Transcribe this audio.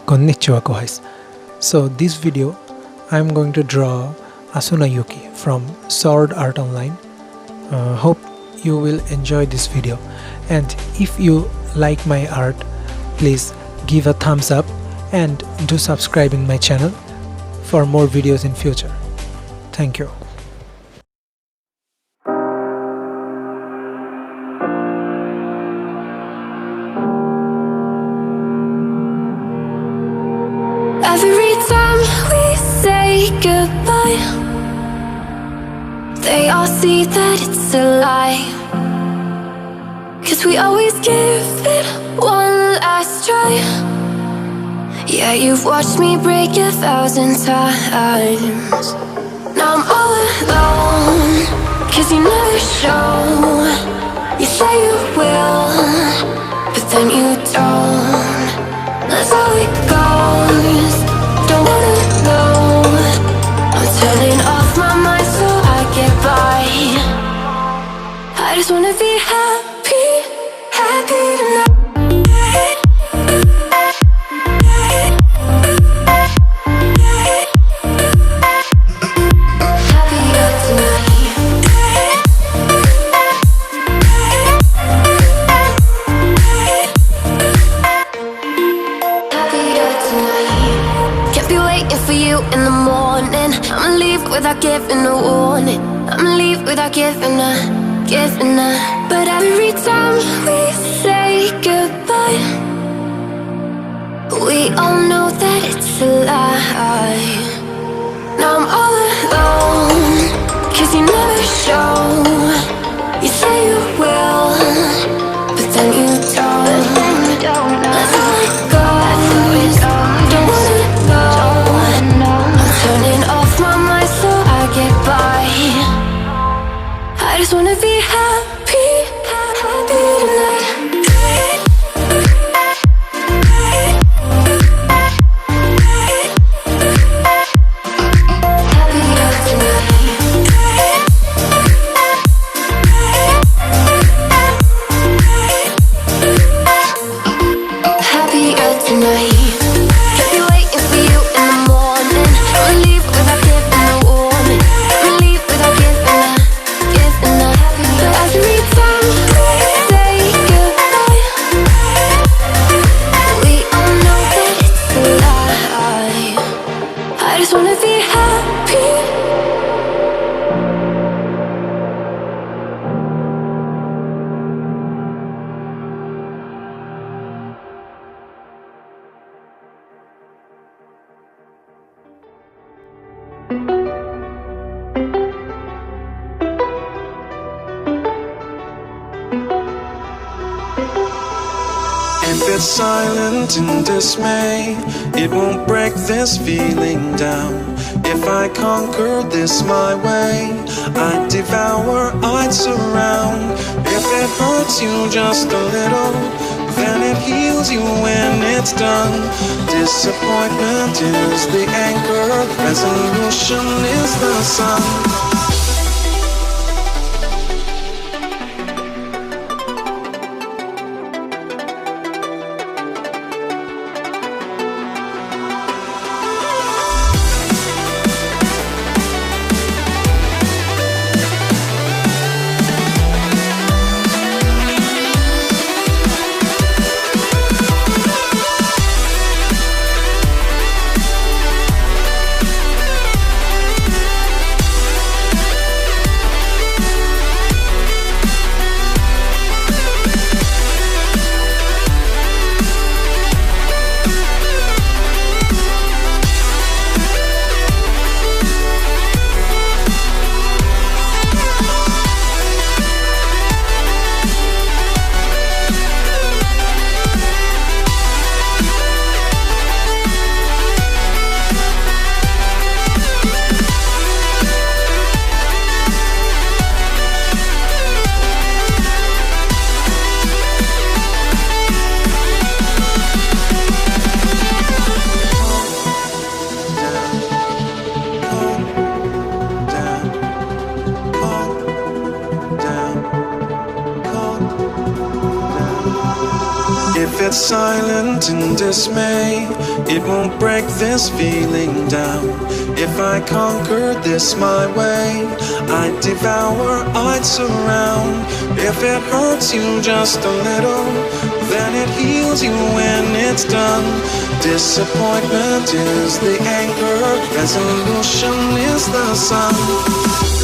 Konnichiwa guys. So this video I'm going to draw Asuna Yuuki from Sword Art Online. Hope you will enjoy this video, and if you like my art, please give a thumbs up and do subscribing my channel for more videos in future. Thank you. Every time we say goodbye, they all see that it's a lie. 'Cause we always give it one last try. Yeah, you've watched me break 1,000 times. Now I'm all alone, 'cause you never show. You say you will, but then you don't. That's how it goes. Don't wanna know. I'm turning off my mind so I get by. I just wanna be happy, happy tonight. In the morning, I'ma leave without giving a warning. I'ma leave without giving a. But every time we say goodbye, we all know that it's a lie. Now I'm all alone, 'cause you never show. You say you will, but then you don't. That's how it goes. Don't wanna know. Turning off my mind so I get by. I just wanna be happy, happy tonight. Happier tonight. Happier tonight. If it's silent in dismay, it won't break this feeling down. If I conquer this my way, I'd devour, I'd surround. If it hurts you just a little, then it heals you when it's done. Disappointment is the anchor, resolution is the sun. it's silent in dismay, it won't break this feeling down. If I conquered this my way, I'd devour, I'd surround. If it hurts you just a little, then it heals you when it's done. Disappointment is the anchor, resolution is the sun.